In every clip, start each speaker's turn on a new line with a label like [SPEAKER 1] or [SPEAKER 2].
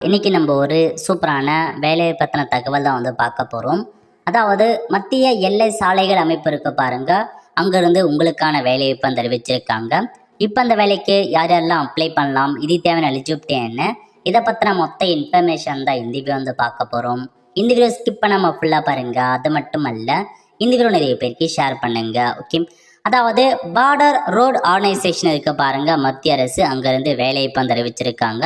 [SPEAKER 1] இன்றைக்கி நம்ம ஒரு சூப்பரான வேலையை பற்றின தகவல் தான் வந்து பார்க்க போகிறோம். அதாவது மத்திய எல்லை சாலைகள் அமைப்பு இருக்க பாருங்கள், அங்கேருந்து உங்களுக்கான வேலையை இப்போ தெரிவிச்சிருக்காங்க. இப்போ அந்த வேலைக்கு யார் யாரெல்லாம் அப்ளை பண்ணலாம், இது தேவையான எலிஜிபிலிட்டி என்ன, இதை பற்றின மொத்த இன்ஃபர்மேஷன் தான் இந்த வீடியோ வந்து பார்க்க போகிறோம். இந்த வீடியோ ஸ்கிப் பண்ணாமல் ஃபுல்லாக பாருங்கள். அது மட்டும் அல்ல, இந்த வீடியோ நிறைய பேருக்கு ஷேர் பண்ணுங்கள். ஓகே, அதாவது பார்டர் ரோடு ஆர்கனைசேஷன் இருக்க பாருங்கள், மத்திய அரசு அங்கேருந்து வேலையை இப்போ தெரிவிச்சிருக்காங்க.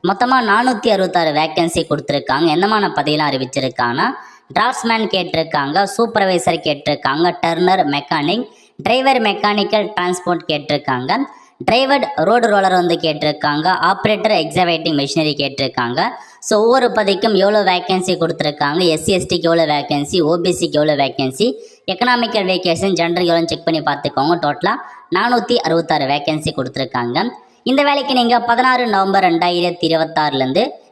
[SPEAKER 1] மொத்தமாக 466 வேக்கன்சி கொடுத்துருக்காங்க. எந்தமான பதவியெலாம் அறிவிச்சிருக்காங்கன்னா, டிராஃப்ட்ஸ்மேன் கேட்டிருக்காங்க, சூப்பர்வைசர் கேட்டிருக்காங்க, turner mechanic, driver mechanical transport கேட்டிருக்காங்க, டிரைவர் ரோடு ரோலர் வந்து கேட்டிருக்காங்க, ஆப்ரேட்டர் எக்ஸவேட்டிங் மிஷினரி கேட்டிருக்காங்க. ஸோ ஒவ்வொரு பதவிக்கும் எவ்வளோ வேக்கன்சி கொடுத்துருக்காங்க, எஸ்சி எஸ்டிக்கு எவ்வளோ வேக்கன்சி, ஓபிசிக்கு எவ்வளோ வேக்கன்சி, எக்கனாமிக்கல் வேக்கேஷன், ஜென்ரல் எவ்வளோன்னு செக் பண்ணி பார்த்துக்கோங்க. டோட்டலாக 466 வேக்கன்சி கொடுத்துருக்காங்க. இந்த வேலைக்கு நீங்கள் 16 நவம்பர் 2026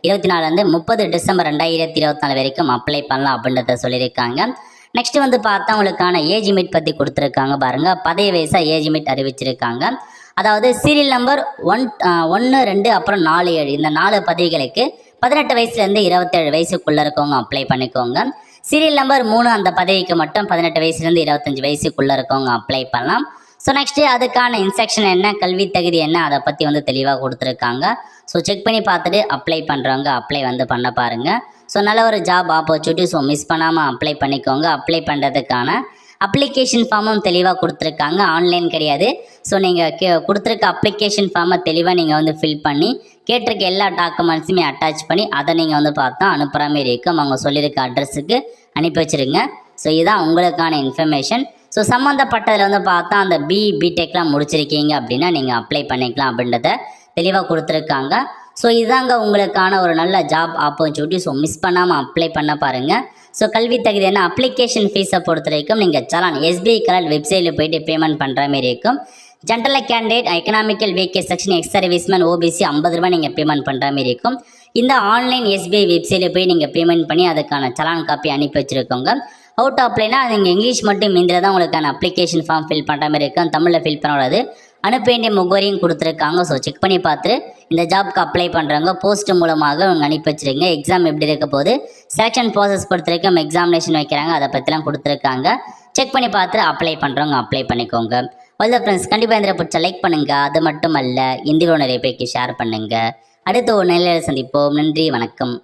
[SPEAKER 1] 24 30 டிசம்பர் 2024 வரைக்கும் அப்ளை பண்ணலாம் அப்படின்றத சொல்லியிருக்காங்க. நெக்ஸ்ட் வந்து பார்த்தா உங்களுக்கான ஏஜ் லிமிட் பற்றி கொடுத்துருக்காங்க பாருங்கள். பதவி வயசாக ஏஜ் லிமிட் அறிவிச்சிருக்காங்க. அதாவது சீரியல் நம்பர் 1 2 அப்புறம் 4 7 இந்த 4 பதவிகளுக்கு 18 வயசுலேருந்து 27 வயசுக்குள்ளே இருக்கவங்க அப்ளை பண்ணிக்கோங்க. சீரியல் நம்பர் 3 அந்த பதவிக்கு மட்டும் 18 வயசுலேருந்து 25 வயசுக்குள்ளே இருக்கவங்க அப்ளை பண்ணலாம். ஸோ நெக்ஸ்ட்டு அதுக்கான இன்ஸ்ட்ரக்ஷன் என்ன, கல்வி தகுதி என்ன, அதை பற்றி வந்து தெளிவாக கொடுத்துருக்காங்க. ஸோ செக் பண்ணி பார்த்துட்டு அப்ளை பண்ணுறவங்க அப்ளை வந்து பண்ண பாருங்கள். ஸோ நல்ல ஒரு ஜாப் ஆப்பர்ச்சுனிட்டி. ஸோ மிஸ் பண்ணாமல் அப்ளை பண்ணிக்கோங்க. அப்ளை பண்ணுறதுக்கான அப்ளிகேஷன் ஃபார்மும் தெளிவாக கொடுத்துருக்காங்க, ஆன்லைன் கிடையாது. ஸோ நீங்கள் கொடுத்துருக்க அப்ளிகேஷன் ஃபார்மை தெளிவாக நீங்கள் வந்து ஃபில் பண்ணி கேட்டிருக்க எல்லா டாக்குமெண்ட்ஸுமே அட்டாச் பண்ணி அதை நீங்கள் வந்து பார்த்தா அனுப்புகிற மாரி இருக்கும். அவங்க சொல்லியிருக்க அட்ரஸுக்கு அனுப்பி வச்சுருங்க. ஸோ இதுதான் உங்களுக்கான இன்ஃபர்மேஷன். ஸோ சம்மந்தப்பட்டதில் வந்து பார்த்தா அந்த பிடெக்லாம் முடிச்சிருக்கீங்க அப்படின்னா நீங்கள் அப்ளை பண்ணிக்கலாம் அப்படின்றத தெளிவாக கொடுத்துருக்காங்க. ஸோ இதுதாங்க உங்களுக்கான ஒரு நல்ல ஜாப் ஆப்பர்ச்சுனிட்டி. ஸோ மிஸ் பண்ணாமல் அப்ளை பண்ண பாருங்கள். ஸோ கல்வி தகுதி என்ன, அப்ளிகேஷன் ஃபீஸை பொறுத்த வரைக்கும் நீங்கள் சலான் எஸ்பிஐ கலர் வெப்சைட்டில் போய்ட்டு பேமெண்ட் பண்ணுற மாரி இருக்கும். General candidate, economical weaker section, ex serviceman, OBC 50 ரூபாய் நீங்கள் பேமெண்ட் பண்ணுற மாரி இருக்கும். இந்த ஆன்லைன் எஸ்பிஐ வெப்சைட்டில் போய் நீங்கள் பேமெண்ட் பண்ணி அதுக்கான சலான் காப்பி அனுப்பி வச்சுருக்கோங்க. அவுட் ஆஃப்லைனா நீங்கள் இங்கிலீஷ் மட்டும் இந்தியில் தான் உங்களுக்கான அப்ளிகேஷன் ஃபார்ம் ஃபில் பண்ணுற மாதிரி இருக்கும். தமிழில் ஃபில் பண்ணக்கூடாது. அனுப்ப வேண்டிய முகவரியும் கொடுத்துருக்காங்க. ஸோ செக் பண்ணி பார்த்துட்டு இந்த ஜாப்க்கு அப்ளை பண்ணுறவங்க போஸ்ட் மூலமாக அவங்க அனுப்பி வச்சுருங்க. எக்ஸாம் எப்படி இருக்க போது, செலெக்ஷன் ப்ராசஸ் பொறுத்த வரைக்கும் எக்ஸாமினேஷன் வைக்கிறாங்க, அதை பற்றிலாம் கொடுத்துருக்காங்க. செக் பண்ணி பார்த்துட்டு அப்ளை பண்ணுறவங்க அப்ளை பண்ணிக்கோங்க. வெல் ஃப்ரெண்ட்ஸ், கண்டிப்பாக இந்த பிடிச்ச லைக் பண்ணுங்கள். அது மட்டும் அல்ல, இந்த வீடியோ நிறைய பேருக்கு ஷேர் பண்ணுங்கள். அடுத்த ஒரு நிலையில் சந்திப்போம். நன்றி, வணக்கம்.